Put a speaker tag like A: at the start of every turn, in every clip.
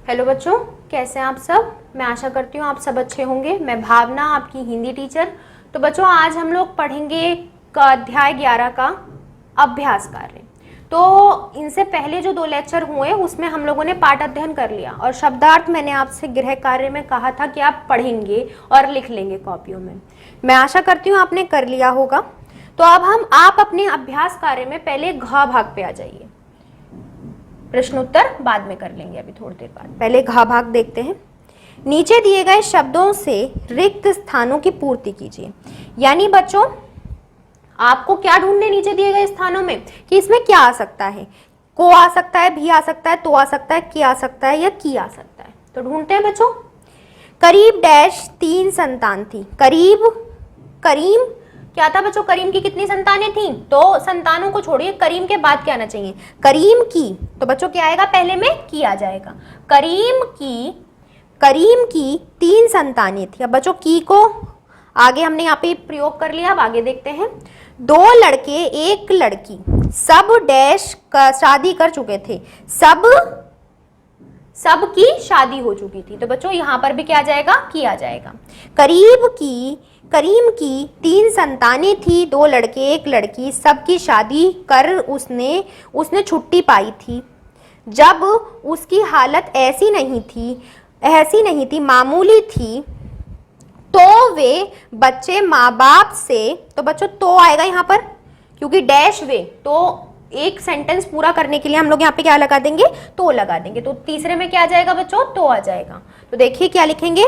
A: Hello बच्चों, कैसे हैं आप सब। मैं आशा करती हूँ आप सब अच्छे होंगे। मैं भावना, आपकी हिंदी टीचर। तो बच्चों, आज हम लोग पढ़ेंगे अध्याय 11 का अभ्यास कार्य। तो इनसे पहले जो 2 लेक्चर हुए उसमें हम लोगों ने पाठ अध्ययन कर लिया और शब्दार्थ मैंने आपसे गृह कार्य में कहा था कि आप पढ़ेंगे और लिख लेंगे कॉपियों में। मैं आशा करती हूँ आपने कर लिया होगा। तो अब आप अपने अभ्यास कार्य में पहले घ भाग पे आ जाइए। प्रश्नोत्तर बाद में कर लेंगे, अभी थोड़ी देर बाद। पहले घ भाग देखते हैं। नीचे दिए गए शब्दों से रिक्त स्थानों की पूर्ति कीजिए। यानी बच्चों, आपको क्या ढूंढने नीचे दिए गए स्थानों में कि इसमें क्या आ सकता है। को आ सकता है, भी आ सकता है, तो आ सकता है, की आ सकता है या की आ सकता है। तो ढूंढते हैं बच्चों। करीब डैश 3 संतान थी। करीब, करीम क्या था बच्चों। करीम की कितनी संतानें थीं। तो संतानों को छोड़िए, करीम के बाद क्या आना चाहिए, करीम की। तो बच्चों क्या आएगा, पहले में की आ जाएगा। करीम की 3 संतानें थी। अब बच्चों की को आगे हमने यहाँ पे प्रयोग कर लिया। अब आगे देखते हैं। 2 लड़के 1 लड़की, सब डैश का शादी कर चुके थे। सब की शादी हो चुकी थी। तो बच्चों यहाँ पर भी क्या आ जाएगा, की आ जाएगा। करीम की 3 संतानें थी, 2 लड़के 1 लड़की, सबकी शादी कर उसने छुट्टी पाई थी। जब उसकी हालत ऐसी नहीं थी, मामूली थी, तो वे बच्चे माँ बाप से, तो बच्चों तो आएगा यहाँ पर क्योंकि डैश वे, तो एक सेंटेंस पूरा करने के लिए हम लोग यहाँ पे क्या लगा देंगे, तो लगा देंगे। तो तीसरे में क्या आ जाएगा बच्चों, तो आ जाएगा। तो देखिए क्या लिखेंगे,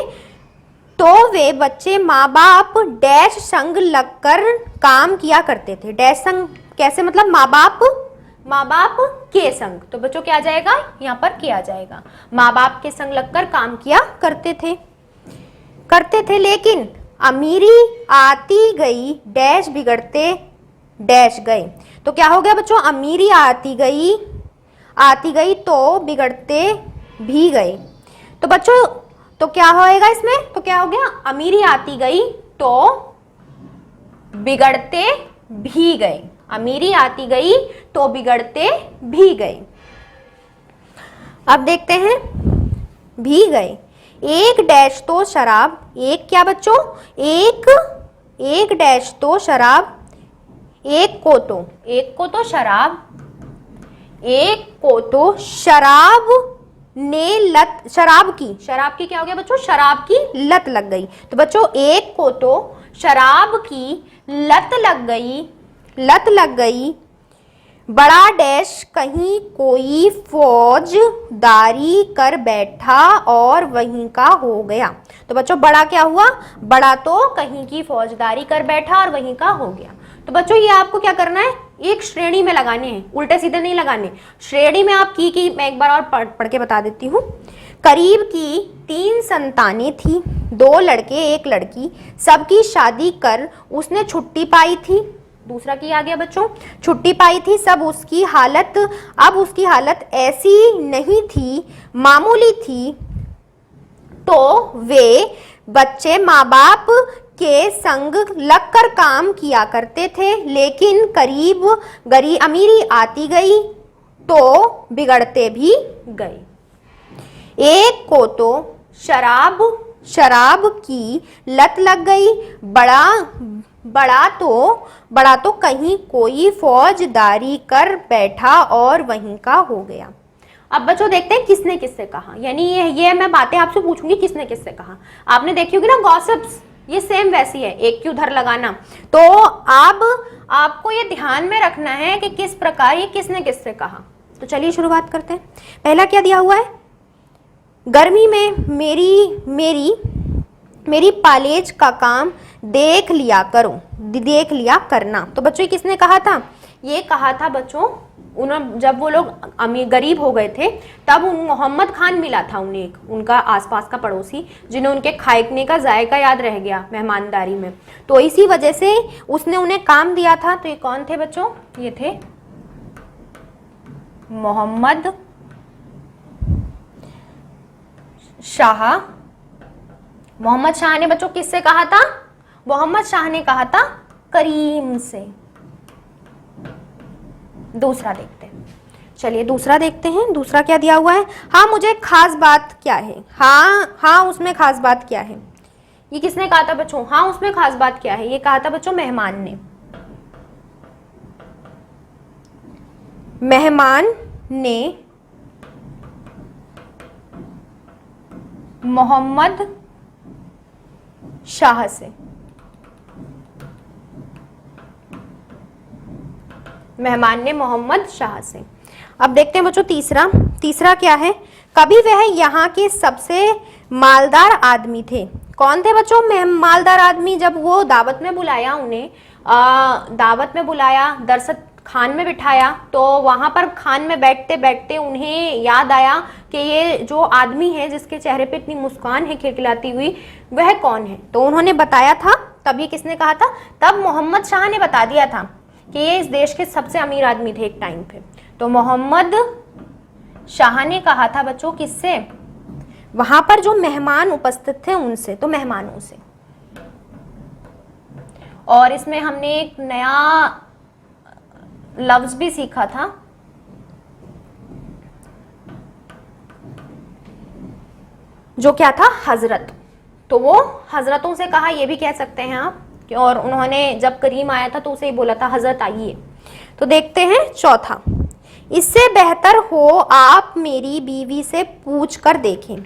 A: तो वे बच्चे माँ बाप डैश संग लगकर काम किया करते थे। डैश संग कैसे, मतलब माँ बाप के संग। तो बच्चों क्या आ जाएगा, यहाँ पर क्या आ जाएगा, माँ बाप के संग लगकर काम किया करते थे। लेकिन अमीरी आती गई डैश बिगड़ते डैश गए। तो क्या हो गया बच्चों, अमीरी आती गई तो बिगड़ते भी गए। तो बच्चों तो क्या होएगा इसमें, तो क्या हो गया, अमीरी आती गई तो बिगड़ते भी गए। अमीरी आती गई तो बिगड़ते भी गए। अब देखते हैं, भी गए। 1 डैश तो शराब, एक क्या बच्चों, एक डैश तो शराब, एक को तो शराब ने लत, शराब की क्या हो गया बच्चों, शराब की लत लग गई। तो बच्चों एक को तो शराब की लत लग गई। बड़ा डैश कहीं कोई फौजदारी कर बैठा और वहीं का हो गया। तो बच्चों बड़ा क्या हुआ, बड़ा तो कहीं की फौजदारी कर बैठा और वहीं का हो गया। तो बच्चों ये आपको क्या करना है, एक श्रेणी में लगाने हैं, उल्टे सीधे नहीं लगाने। श्रेणी में आप की मैं एक बार और पढ़ के बता देती हूँ। करीब की 3 संतानें थी, 2 लड़के 1 लड़की, सबकी शादी कर उसने छुट्टी पाई थी। दूसरा की आ गया बच्चों, छुट्टी पाई थी। अब उसकी हालत ऐसी नहीं थी, मामूली थी, तो वे बच्चे माँ बाप के संग लगकर काम किया करते थे। लेकिन अमीरी आती गई तो बिगड़ते भी गए। एक को तो शराब की लत लग गई। बड़ा तो कहीं कोई फौजदारी कर बैठा और वहीं का हो गया। अब बच्चों देखते हैं किसने किससे कहा। यानी ये मैं बातें आपसे पूछूंगी किसने किससे कहा। आपने देखी होगी ना गॉसिप्स, ये सेम वैसी है, एक की उधर लगाना। तो अब आपको ये ध्यान में रखना है कि किस प्रकार ये किसने किससे कहा। तो चलिए शुरुआत करते हैं। पहला क्या दिया हुआ है, गर्मी में मेरी कॉलेज का काम देख लिया करना। तो बच्चों ये किसने कहा था, ये कहा था बच्चों उन्होंने, जब वो लोग गरीब हो गए थे तब मोहम्मद खान मिला था उन्हें, उनका आसपास का पड़ोसी, जिन्हें उनके खाने का जायका याद रह गया मेहमानदारी में। तो इसी वजह से उसने उन्हें काम दिया था। तो ये कौन थे बच्चों, ये थे मोहम्मद शाह ने बच्चों किससे कहा था, मोहम्मद शाह ने कहा था करीम से। दूसरा देखते हैं। चलिए दूसरा देखते हैं, दूसरा क्या दिया हुआ है। हाँ मुझे खास बात क्या है, हाँ उसमें खास बात क्या है। ये किसने कहा था बच्चों, हाँ उसमें खास बात क्या है, ये कहा था बच्चों मेहमान ने। मेहमान ने मोहम्मद शाह से, मेहमान ने मोहम्मद शाह से। अब देखते हैं बच्चों तीसरा क्या है। कभी वह यहाँ के सबसे मालदार आदमी थे। कौन थे बच्चों मालदार आदमी? जब वो दावत में बुलाया उन्हें, दावत में बुलाया, दरसत खान में बिठाया, तो वहां पर खान में बैठते बैठते उन्हें याद आया कि ये जो आदमी है जिसके चेहरे पे इतनी मुस्कान है खिलखिलाती हुई, वह कौन है। तो उन्होंने बताया था, तब ये किसने कहा था, तब मोहम्मद शाह ने बता दिया था कि ये इस देश के सबसे अमीर आदमी थे एक टाइम पे। तो मोहम्मद शाह ने कहा था बच्चों किससे, वहां पर जो मेहमान उपस्थित थे उनसे, तो मेहमानों से। और इसमें हमने एक नया लफ्ज भी सीखा था, जो क्या था, हजरत। तो वो हजरतों से कहा, ये भी कह सकते हैं आप। और उन्होंने जब करीम आया था तो उसे बोला था हजरत आइए। तो देखते हैं चौथा, इससे बेहतर हो आप मेरी बीवी से पूछ कर देखें।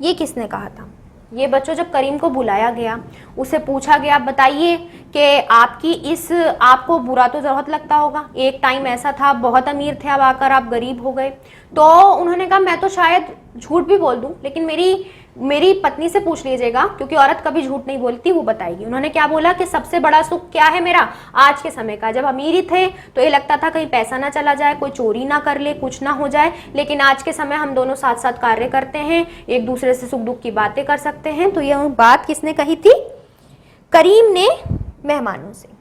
A: ये किसने कहा था? ये बच्चों जब करीम को बुलाया गया, उसे पूछा गया बताइए कि आपको बुरा तो जरूरत लगता होगा, एक टाइम ऐसा था बहुत अमीर थे, अब आकर आप गरीब हो गए। तो उन्होंने कहा मैं तो शायद झूठ भी बोल दूं, लेकिन मेरी पत्नी से पूछ लीजिएगा, क्योंकि औरत कभी झूठ नहीं बोलती, वो बताएगी। उन्होंने क्या बोला कि सबसे बड़ा सुख क्या है मेरा आज के समय का। जब अमीरी थे तो ये लगता था कहीं पैसा ना चला जाए, कोई चोरी ना कर ले, कुछ ना हो जाए, लेकिन आज के समय हम दोनों साथ साथ कार्य करते हैं, एक दूसरे से सुख दुख की बातें कर सकते हैं। तो यह बात किसने कही थी? करीम ने मेहमानों से।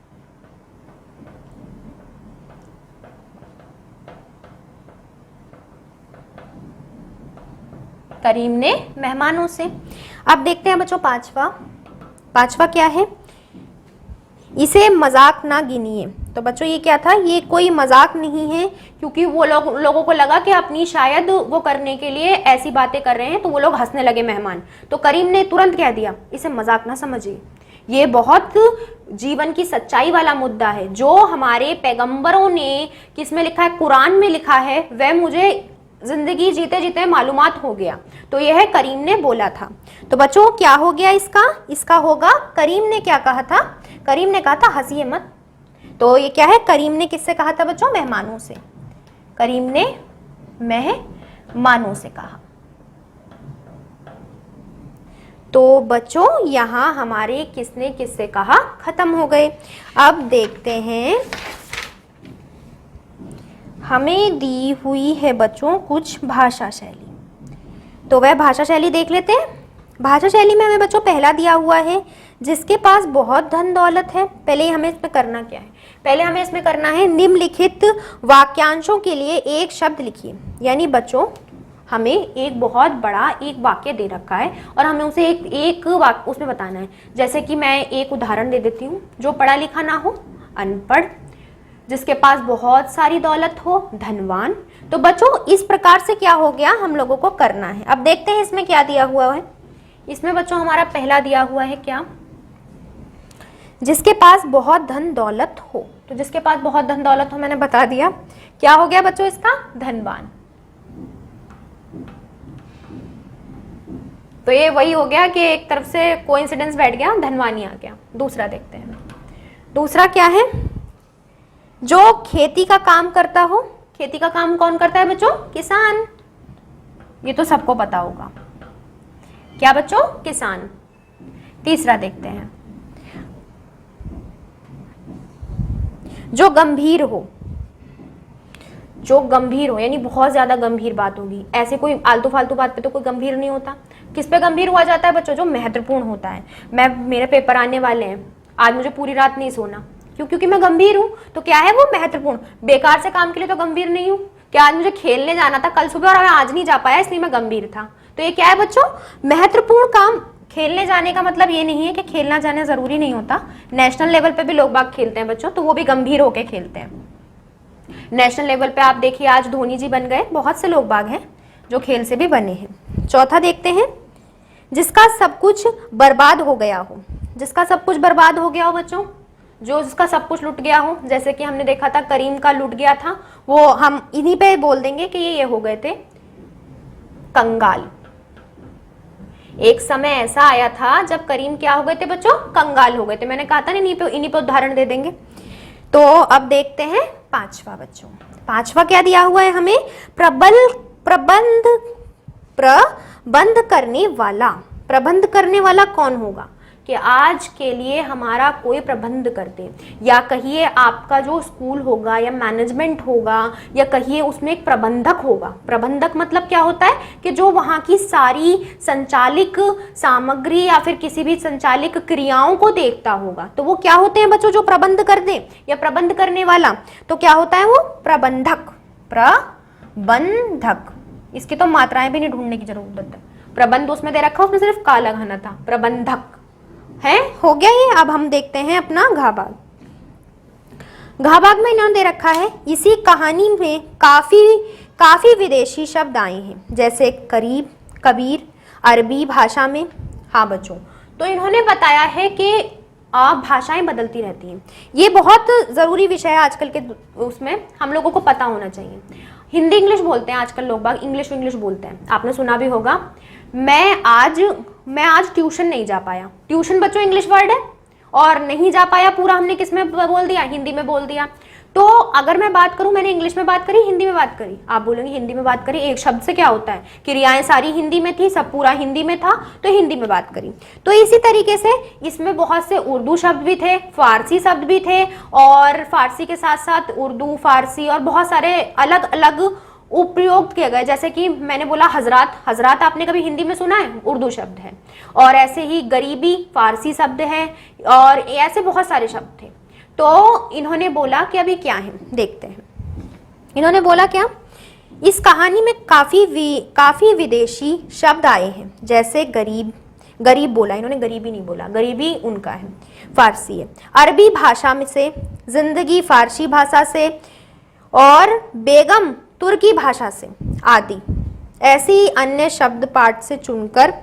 A: करीम ने मेहमानों से। अब देखते हैं बच्चों पांचवा क्या है, इसे मजाक ना गिनिए। तो बच्चों ये क्या था, ये कोई मजाक नहीं है, क्योंकि वो लोगों को लगा कि अपनी शायद वो करने के लिए ऐसी बातें कर रहे हैं, तो वो लोग हंसने लगे मेहमान। तो करीम ने तुरंत कह दिया इसे मजाक ना समझिए, ये बहुत जीवन की सच्चाई वाला मुद्दा है, जो हमारे पैगंबरों ने किसमें लिखा है, कुरान में लिखा है, वह मुझे जिंदगी जीते जीते मालूमात हो गया। तो यह करीम ने बोला था। तो बच्चों क्या हो गया इसका होगा, करीम ने क्या कहा था? करीम ने कहा था हंसिए मत। तो ये क्या है, करीम ने किससे कहा था बच्चों? मेहमानों से। करीम ने मेहमानों से कहा। तो बच्चों यहां हमारे किसने किससे कहा खत्म हो गए। अब देखते हैं, हमें दी हुई है बच्चों कुछ भाषा शैली, तो वह भाषा शैली देख लेते हैं। भाषा शैली में हमें बच्चों पहला दिया हुआ है, जिसके पास बहुत धन दौलत है। पहले हमें इसमें करना क्या है, पहले हमें इसमें करना है निम्नलिखित वाक्यांशों के लिए एक शब्द लिखिए। यानी बच्चों हमें एक बहुत बड़ा एक वाक्य दे रखा है और हमें उसे एक वाक्य उसमें बताना है। जैसे कि मैं एक उदाहरण दे देती हूँ, जो पढ़ा लिखा ना हो, अनपढ़, जिसके पास बहुत सारी दौलत हो, धनवान। तो बच्चों इस प्रकार से क्या हो गया, हम लोगों को करना है। अब देखते हैं इसमें क्या दिया हुआ है। इसमें बच्चों हमारा पहला दिया हुआ है क्या, जिसके पास बहुत धन दौलत हो। तो जिसके पास बहुत धन दौलत हो मैंने बता दिया, क्या हो गया बच्चों इसका, धनवान। तो ये वही हो गया कि एक तरफ से कोइंसिडेंस बैठ गया, धनवानी आ गया। दूसरा देखते हैं, दूसरा क्या है, जो खेती का काम करता हो। खेती का काम कौन करता है बच्चों, किसान। ये तो सबको पता होगा, क्या बच्चों, किसान। तीसरा देखते हैं, जो गंभीर हो। जो गंभीर हो यानी बहुत ज्यादा गंभीर बात होगी, ऐसे कोई आलतू फालतू बात पे तो कोई गंभीर नहीं होता। किस पे गंभीर हुआ जाता है बच्चों, जो महत्वपूर्ण होता है। मेरे पेपर आने वाले हैं, आज मुझे पूरी रात नहीं सोना, क्योंकि मैं गंभीर हूं। तो क्या है वो, महत्वपूर्ण। बेकार से काम के लिए तो गंभीर नहीं हूं। क्या आज मुझे खेलने जाना था कल सुबह और मैं आज नहीं जा पाया, इसलिए मैं गंभीर था। तो ये क्या है बच्चों, महत्वपूर्ण काम। खेलने जाने का मतलब ये नहीं है कि खेलना जाना जरूरी नहीं होता, नेशनल लेवल पे भी लोग बाग खेलते हैं बच्चों, तो वो भी गंभीर होके खेलते हैं। नेशनल लेवल पे आप देखिए आज धोनी जी बन गए, बहुत से लोग बाग हैं जो खेल से भी बने हैं। चौथा देखते हैं, जिसका सब कुछ बर्बाद हो गया हो। जिसका सब कुछ बर्बाद हो गया हो बच्चों, जो जिसका सब कुछ लुट गया हो, जैसे कि हमने देखा था करीम का लुट गया था, वो हम इन्हीं पे बोल देंगे कि ये हो गए थे कंगाल। एक समय ऐसा आया था जब करीम क्या हो गए थे बच्चों, कंगाल हो गए थे। मैंने कहा था ना इन्हीं पे उदाहरण दे देंगे। तो अब देखते हैं पांचवा बच्चों, पांचवा क्या दिया हुआ है हमें, प्रबंध करने वाला। प्रबंध करने वाला कौन होगा, कि आज के लिए हमारा कोई प्रबंध कर दे, या कहिए आपका जो स्कूल होगा या मैनेजमेंट होगा, या कहिए उसमें एक प्रबंधक होगा। प्रबंधक मतलब क्या होता है कि जो वहाँ की सारी संचालिक सामग्री या फिर किसी भी संचालिक क्रियाओं को देखता होगा, तो वो क्या होते हैं बच्चों, जो प्रबंध कर दे या प्रबंध करने वाला, तो क्या होता है वो प्रबंधक। प्रबंधक, इसकी तो मात्राएं भी नहीं ढूंढने की जरूरत है, प्रबंध उसमें दे रखा, उसमें सिर्फ का लगाना था, प्रबंधक है। हो गया ये। अब हम देखते हैं अपना घा बाग। घा बाग में इन्होंने दे रखा है, इसी कहानी में काफी विदेशी शब्द आए हैं, जैसे करीब, कबीर, अरबी भाषा में। हाँ बच्चों, तो इन्होंने बताया है कि भाषाएं बदलती रहती हैं। ये बहुत जरूरी विषय है आजकल के, उसमें हम लोगों को पता होना चाहिए। हिंदी इंग्लिश बोलते हैं आजकल लोग बाग, इंग्लिश बोलते हैं, आपने सुना भी होगा। मैं आज ट्यूशन नहीं जा पाया। ट्यूशन बच्चों इंग्लिश वर्ड है, और नहीं जा पाया पूरा हमने किस में बोल दिया, हिंदी में बोल दिया। तो अगर मैं बात करूं, मैंने इंग्लिश में बात करी, हिंदी में बात करी, आप बोलेंगे हिंदी में बात करी, एक शब्द से क्या होता है, क्रियाएं सारी हिंदी में थी, सब पूरा हिंदी में था, तो हिंदी में बात करी। तो इसी तरीके से इसमें बहुत से उर्दू शब्द भी थे, फारसी शब्द भी थे, और फारसी के साथ साथ उर्दू, फारसी और बहुत सारे अलग अलग उपयोग किए गए। जैसे कि मैंने बोला हजरात, हजरात आपने कभी हिंदी में सुना है, उर्दू शब्द है। और ऐसे ही गरीबी फारसी शब्द है, और ऐसे बहुत सारे शब्द थे। तो इन्होंने बोला कि अभी क्या है देखते हैं। इन्होंने बोला क्या, इस कहानी में काफी विदेशी शब्द आए हैं, जैसे गरीब बोला इन्होंने, गरीबी नहीं बोला, गरीबी उनका है, फारसी है। अरबी भाषा में से, जिंदगी फारसी भाषा से, और बेगम तुर्की भाषा से आदि। ऐसे ही अन्य शब्द पाठ से चुनकर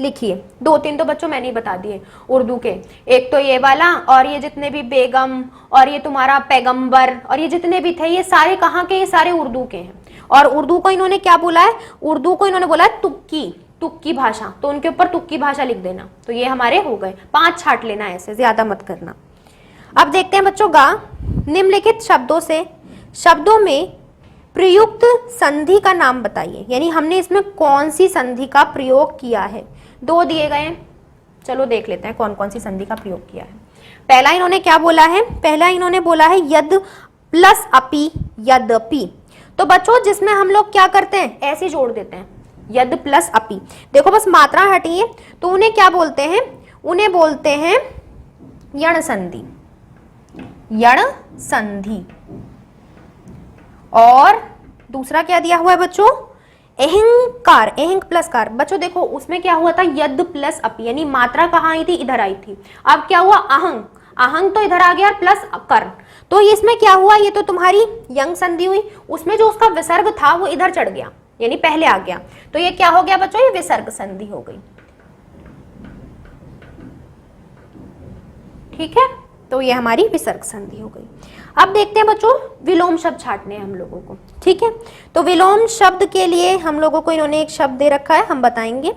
A: लिखिए। 2-3 तो बच्चों मैंने ही बता दिए उर्दू के, एक तो ये वाला, और ये जितने भी बेगम, और ये तुम्हारा पैगंबर, और ये जितने भी थे, ये सारे कहाँ के, ये सारे उर्दू के हैं। और उर्दू को इन्होंने क्या बोला है, उर्दू को इन्होंने बोला है तुक्की भाषा, तो उनके ऊपर तुक्की भाषा लिख देना। तो ये हमारे हो गए 5 छाट लेना, ऐसे ज्यादा मत करना। अब देखते हैं बच्चों गा, निम्नलिखित शब्दों में प्रयुक्त संधि का नाम बताइए, यानी हमने इसमें कौन सी संधि का प्रयोग किया है। 2 दिए गए हैं, चलो देख लेते हैं कौन कौन सी संधि का प्रयोग किया है। पहला इन्होंने क्या बोला है, पहला इन्होंने बोला है यद प्लस अपि, यद्यपि। तो बच्चों जिसमें हम लोग क्या करते हैं, ऐसे जोड़ देते हैं, यद प्लस अपि। देखो बस मात्रा हटिए, तो उन्हें क्या बोलते हैं, उन्हें बोलते हैं यण संधि, यण संधि। और दूसरा क्या दिया हुआ है बच्चों, अहंकार, अहंग प्लस कार। बच्चों देखो उसमें क्या हुआ था, यद प्लस अपि, यानी मात्रा कहाँ आई थी, इधर आई थी। अब क्या हुआ, अहंग, अहंग तो इधर आ गया, प्लस कर, तो इसमें क्या हुआ, ये तो तुम्हारी यंग संधि हुई, उसमें जो उसका विसर्ग था वो इधर चढ़ गया, यानी पहले आ गया, तो ये क्या हो गया बच्चों, ये विसर्ग संधि हो गई। ठीक है, तो ये हमारी विसर्ग संधि हो गई। अब देखते हैं बच्चों विलोम शब्द छाटने हैं हम लोगों को। ठीक है, तो विलोम शब्द के लिए हम लोगों को इन्होंने एक शब्द दे रखा है, हम बताएंगे।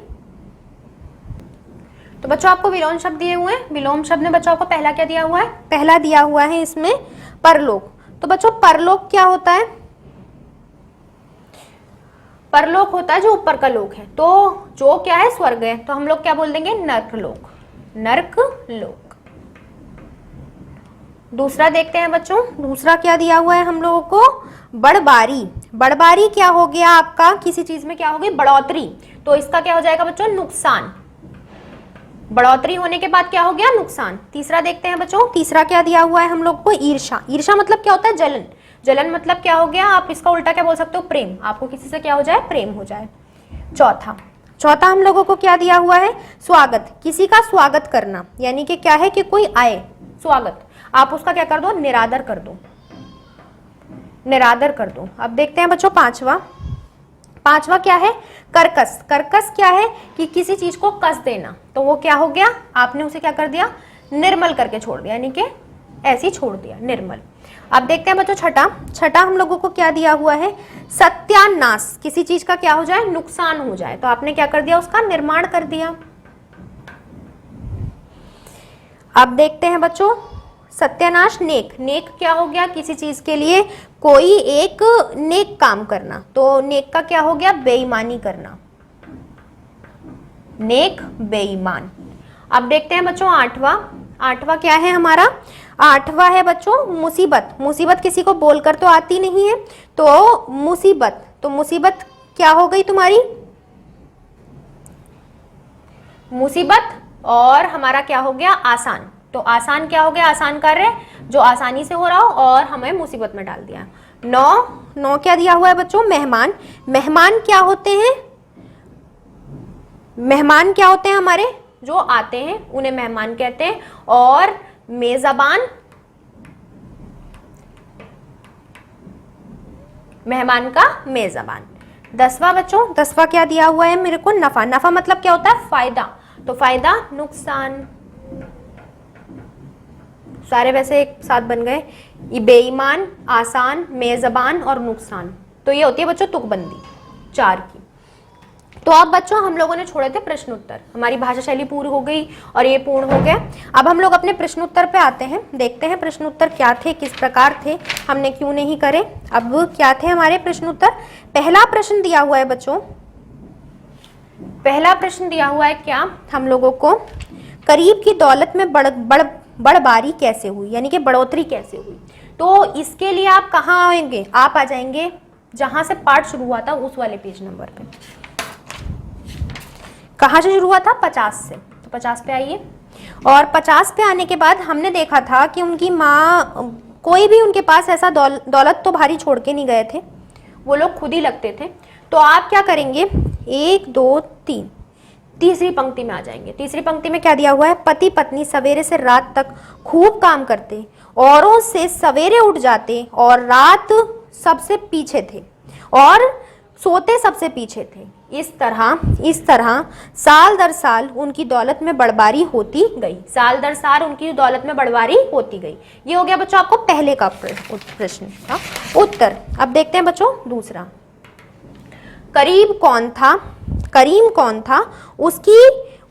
A: तो बच्चों आपको विलोम शब्द दिए हुए हैं। विलोम शब्द में बच्चों को पहला क्या दिया हुआ है, पहला दिया हुआ है इसमें परलोक। तो बच्चों परलोक क्या होता है, परलोक होता है जो ऊपर का लोक है, तो जो क्या है स्वर्ग है, तो हम लोग क्या बोल देंगे, नर्क लोक, नर्क लोक। दूसरा देखते हैं बच्चों, दूसरा क्या दिया हुआ है हम लोगों को, बड़बारी। बड़बारी क्या हो गया आपका, किसी चीज में क्या हो गई, बढ़ोतरी, तो इसका क्या हो जाएगा बच्चों, नुकसान। बढ़ोतरी होने के बाद क्या हो गया, नुकसान। तीसरा देखते हैं बच्चों, तीसरा क्या दिया हुआ है हम लोग को, ईर्षा। ईर्षा मतलब क्या होता है, जलन। जलन मतलब क्या हो गया, आप इसका उल्टा क्या बोल सकते हो, प्रेम। आपको किसी से क्या हो जाए, प्रेम हो जाए। चौथा हम लोगों को क्या दिया हुआ है, स्वागत। किसी का स्वागत करना, यानी कि क्या है कि कोई आए, स्वागत, आप उसका क्या कर दो, निरादर कर दो। निरादर कर दूं। अब देखते हैं बच्चों पांचवा क्या है, कर्कश। कर्कश क्या है कि किसी चीज को कस देना, तो वो क्या हो गया, आपने उसे क्या कर दिया, निर्मल करके छोड़ दिया, यानी कि ऐसे ही छोड़ दिया, निर्मल। अब देखते हैं बच्चों छठा हम लोगों को क्या दिया हुआ है, सत्यानाश। किसी चीज का क्या हो जाए, नुकसान हो जाए, तो आपने क्या कर दिया, उसका निर्माण कर दिया। अब देखते हैं बच्चों सत्यानाश, नेक। नेक क्या हो गया, किसी चीज के लिए कोई एक नेक काम करना, तो नेक का क्या हो गया, बेईमानी करना, नेक बेईमान। अब देखते हैं बच्चों आठवां क्या है हमारा, आठवां है बच्चों मुसीबत। मुसीबत किसी को बोलकर तो आती नहीं है, तो मुसीबत, तो मुसीबत क्या हो गई तुम्हारी, मुसीबत, और हमारा क्या हो गया, आसान। तो आसान क्या हो गया, आसान कार्य जो आसानी से हो रहा हो और हमें मुसीबत में डाल दिया। नौ क्या दिया हुआ है बच्चों, मेहमान। मेहमान क्या होते हैं, मेहमान क्या होते हैं हमारे जो आते हैं उन्हें मेहमान कहते हैं। और मेजबान, मेहमान का मेजबान। 10वां बच्चों, 10वां क्या दिया हुआ है मेरे को, नफा। नफा मतलब क्या होता है, फायदा, तो फायदा नुकसान। सारे वैसे एक साथ बन गए, बेईमान, आसान, मेजबान और नुकसान। तो ये होती है बच्चों तुकबंदी 4 की। तो अब बच्चों हम लोगों ने छोड़े थे प्रश्न उत्तर, हमारी भाषा शैली पूरी हो गई और ये पूर्ण हो गया। अब हम लोग अपने प्रश्न उत्तर पे आते हैं, देखते हैं प्रश्न उत्तर क्या थे, किस प्रकार थे, हमने क्यों नहीं करे। अब क्या थे हमारे प्रश्न उत्तर, पहला प्रश्न दिया हुआ है बच्चों, पहला प्रश्न दिया हुआ है क्या हम लोगों को, करीब की दौलत में बढ़बारी कैसे हुई, यानी कि बढ़ोतरी कैसे हुई। तो इसके लिए आप कहाँ आएंगे, आप आ जाएंगे जहां से पाठ शुरू हुआ था उस वाले पेज नंबर पे। कहाँ से शुरू हुआ था, 50 से, तो 50 पे आइए। और 50 पे आने के बाद हमने देखा था कि उनकी माँ, कोई भी उनके पास ऐसा दौलत तो भारी छोड़ के नहीं गए थे, वो लोग खुद ही लगते थे। तो आप क्या करेंगे, 1 2 3 तीसरी पंक्ति में आ जाएंगे। तीसरी पंक्ति में क्या दिया हुआ है, पति पत्नी सवेरे से रात तक खूब काम करते, औरों से सवेरे उठ जाते और रात सबसे पीछे थे और सोते सबसे पीछे थे। इस तरह साल दर साल उनकी दौलत में बढ़बारी होती गई, साल दर साल उनकी दौलत में बढ़बारी होती गई। ये हो गया बच्चों आपको पहले का प्रश्न का उत्तर। अब देखते हैं बच्चों दूसरा, करीम कौन था,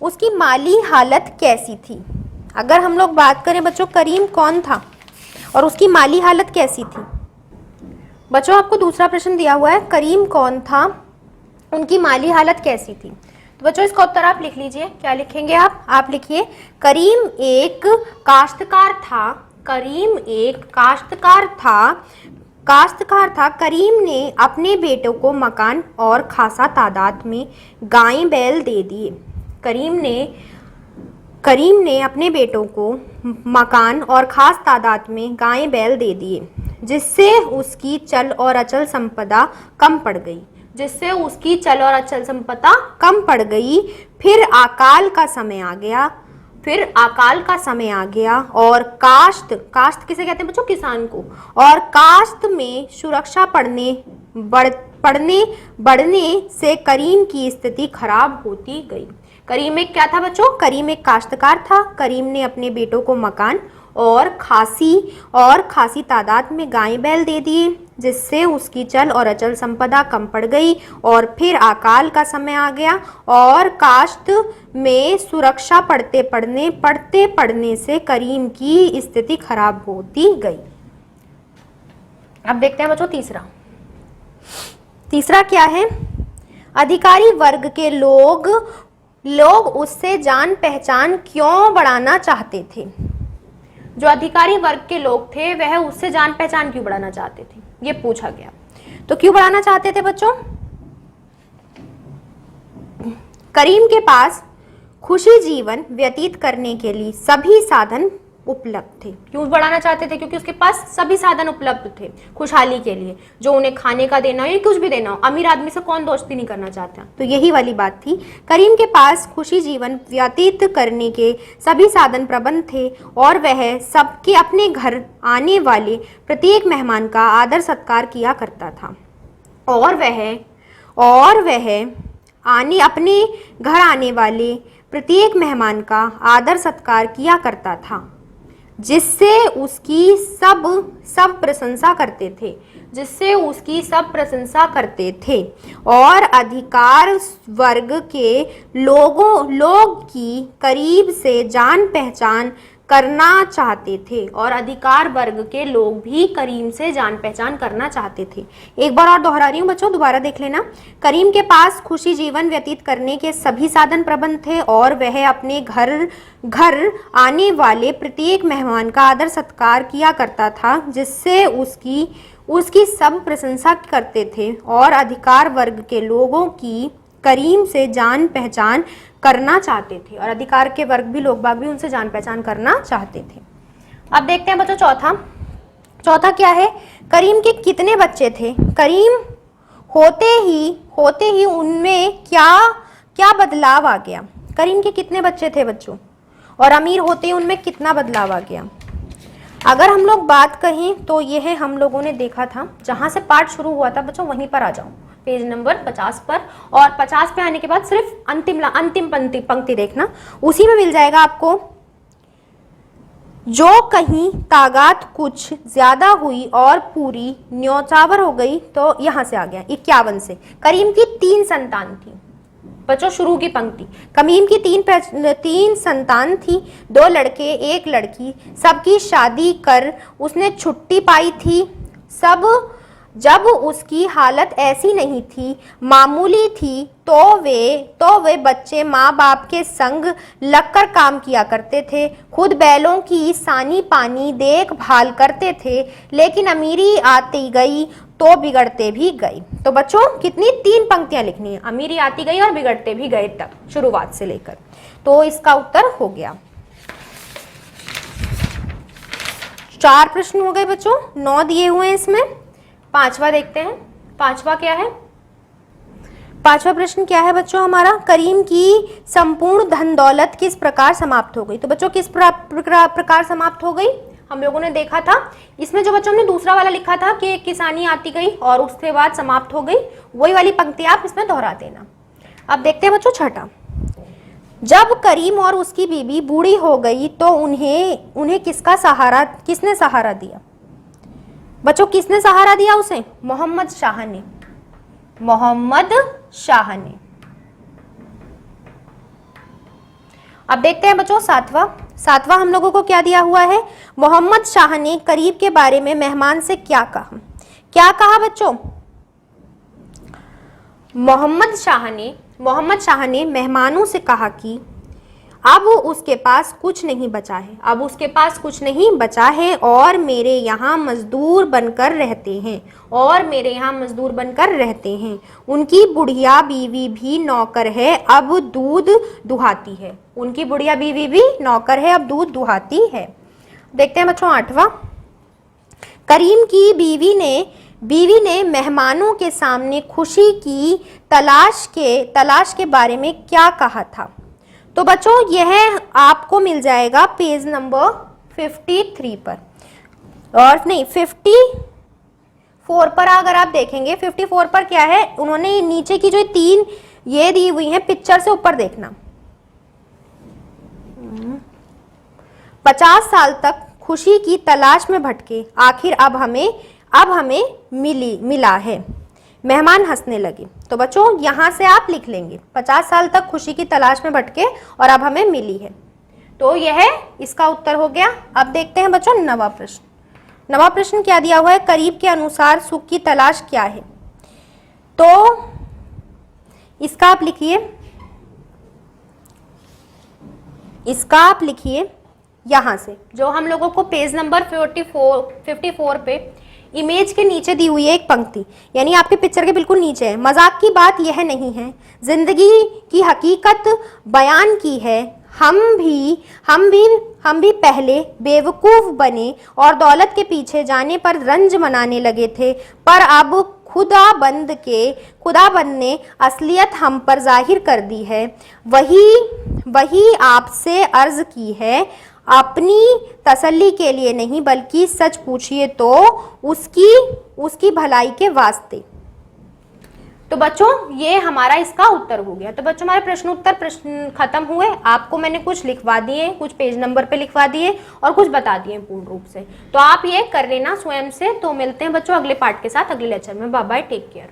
A: उसकी माली हालत कैसी थी। अगर हम लोग बात करें बच्चों, करीम कौन था और उसकी माली हालत कैसी थी। बच्चों आपको दूसरा प्रश्न दिया हुआ है, करीम कौन था, उनकी माली हालत कैसी थी। तो बच्चों इसका उत्तर आप लिख लीजिए, क्या लिखेंगे आप लिखिए, करीम एक काश्तकार था, करीम एक काश्तकार था। करीम ने अपने बेटों को मकान और खासा तादाद में गायें बैल दे दिए। करीम ने अपने बेटों को मकान और खास तादाद में गायें बैल दे दिए, जिससे उसकी चल और अचल संपदा कम पड़ गई। फिर अकाल का समय आ गया और काश्त किसे कहते हैं बच्चों, किसान को, और काश्त में सुरक्षा बढ़ने से करीम की स्थिति खराब होती गई। करीम एक क्या था बच्चों, करीम एक काश्तकार था। करीम ने अपने बेटों को मकान और खासी तादाद में गायें बैल दे दिए, जिससे उसकी चल और अचल संपदा कम पड़ गई। और फिर अकाल का समय आ गया और काश्त में सुरक्षा पड़ने से करीम की स्थिति खराब होती गई। अब देखते हैं बच्चों तीसरा क्या है, अधिकारी वर्ग के लोग उससे जान पहचान क्यों बढ़ाना चाहते थे। जो अधिकारी वर्ग के लोग थे वह उससे जान पहचान क्यों बढ़ाना चाहते थे, ये पूछा गया। तो क्यों बढ़ाना चाहते थे बच्चों, करीम के पास खुशी जीवन व्यतीत करने के लिए सभी साधन उपलब्ध थे। क्यों बढ़ाना चाहते थे? क्योंकि उसके पास सभी साधन उपलब्ध थे खुशहाली के लिए, जो उन्हें खाने का देना हो या कुछ भी देना हो। अमीर आदमी से कौन दोस्ती नहीं करना चाहता? तो यही वाली बात थी। करीम के पास खुशी जीवन व्यतीत करने के सभी साधन प्रबंध थे और वह सबके अपने घर आने वाले प्रत्येक मेहमान का आदर सत्कार किया करता था। और वह अपने घर आने वाले प्रत्येक मेहमान का आदर सत्कार किया करता था, जिससे उसकी सब प्रशंसा करते थे और अधिकार वर्ग के लोग की करीब से जान पहचान करना चाहते थे। और अधिकार वर्ग के लोग भी करीम से जान पहचान करना चाहते थे। एक बार और दोहरा रही हूँ बच्चों, दोबारा देख लेना। करीम के पास खुशी जीवन व्यतीत करने के सभी साधन प्रबंध थे और वह अपने घर आने वाले प्रत्येक मेहमान का आदर सत्कार किया करता था, जिससे उसकी सब प्रशंसा करते थे और अधिकार वर्ग के लोगों की करीम से जान पहचान करना चाहते थे। और अधिकार के वर्ग भी, लोग बाग भी उनसे जान पहचान करना चाहते थे। अब देखते हैं बच्चों चौथा क्या है? करीम के कितने बच्चे थे? करीम होते ही उनमें क्या बदलाव आ गया? करीम के कितने बच्चे थे बच्चों? और अमीर होते ही उनमें कितना बदलाव आ गया? अगर हम लोग बात कहें तो यह हम लोगों ने देखा था, जहां से पाठ शुरू हुआ था बच्चों वहीं पर आ जाओ, पेज नंबर 50 पर। और 50 पे आने के बाद सिर्फ अंतिम पंक्ति देखना, उसी में मिल जाएगा आपको। जो कहीं तादाद कुछ ज्यादा हुई और पूरी न्यौछावर हो गई, तो यहां से आ गया 51 से। करीम की 3 संतान थी बच्चों, शुरू की पंक्ति। करीम की 3 संतान थी, 2 लड़के 1 लड़की। सबकी शादी कर उसने छुट्टी पाई थी। जब उसकी हालत ऐसी नहीं थी, मामूली थी, तो वे बच्चे माँ बाप के संग लगकर काम किया करते थे, खुद बैलों की सानी पानी देखभाल करते थे। लेकिन अमीरी आती गई तो बिगड़ते भी गई। तो बच्चों कितनी 3 पंक्तियां लिखनी है, अमीरी आती गई और बिगड़ते भी गए तक, शुरुआत से लेकर। तो इसका उत्तर हो गया। 4 प्रश्न हो गए बच्चों, 9 दिए हुए हैं इसमें। 5वां देखते हैं। 5वां क्या है? 5वां प्रश्न क्या है बच्चों हमारा? करीम की संपूर्ण धन दौलत किस प्रकार समाप्त हो गई? तो बच्चों किस प्रकार समाप्त हो गई हम लोगों ने देखा था। इसमें जो बच्चों ने दूसरा वाला लिखा था कि किसानी आती गई और उसके बाद समाप्त हो गई, वही वाली पंक्ति आप इसमें दोहरा देना। अब देखते हैं बच्चों 6ठा। जब करीम और उसकी बीबी बूढ़ी हो गई तो उन्हें किसने सहारा दिया? बच्चों किसने सहारा दिया उसे? मोहम्मद शाह ने। अब देखते हैं बच्चों 7वां हम लोगों को क्या दिया हुआ है? मोहम्मद शाह ने करीब के बारे में मेहमान से क्या कहा बच्चों? मोहम्मद शाह ने मेहमानों से कहा कि अब उसके पास कुछ नहीं बचा है और मेरे यहाँ मजदूर बनकर रहते हैं। उनकी बुढ़िया बीवी भी नौकर है, अब दूध दुहाती है। देखते हैं बच्चों 8वां। करीम की बीवी ने मेहमानों के सामने खुशी की तलाश के बारे में क्या कहा था? तो बच्चों यह आपको मिल जाएगा पेज नंबर 53 पर, और नहीं 54 पर। अगर आप देखेंगे 54 पर क्या है, उन्होंने नीचे की जो 3 ये दी हुई हैं, पिक्चर से ऊपर देखना। 50 साल तक खुशी की तलाश में भटके, आखिर अब हमें मिला है। मेहमान हंसने लगे। तो बच्चों यहां से आप लिख लेंगे 50 साल तक खुशी की तलाश में भटके और अब हमें मिली है। तो यह इसका उत्तर हो गया। अब देखते हैं बच्चों 9वां प्रश्न। 9वां प्रश्न क्या दिया हुआ है? करीब के अनुसार सुख की तलाश क्या है? तो इसका आप लिखिए यहां से, जो हम लोगों को पेज नंबर 54 पे इमेज के नीचे दी हुई है एक पंक्ति, यानी आपके पिक्चर के बिल्कुल नीचे है। मजाक की बात यह नहीं है, जिंदगी की हकीकत बयान की है, हम भी पहले बेवकूफ बने और दौलत के पीछे जाने पर रंज मनाने लगे थे, पर अब खुदाबंद ने असलियत हम पर जाहिर कर दी है। वही आपसे अर्ज की है, अपनी तसल्ली के लिए नहीं बल्कि सच पूछिए तो उसकी भलाई के वास्ते। तो बच्चों ये हमारा इसका उत्तर हो गया। तो बच्चों हमारे प्रश्न खत्म हुए। आपको मैंने कुछ लिखवा दिए, कुछ पेज नंबर पे लिखवा दिए और कुछ बता दिए पूर्ण रूप से। तो आप ये कर लेना स्वयं से। तो मिलते हैं बच्चों अगले पार्ट के साथ अगले लेक्चर में। Bye bye, take care.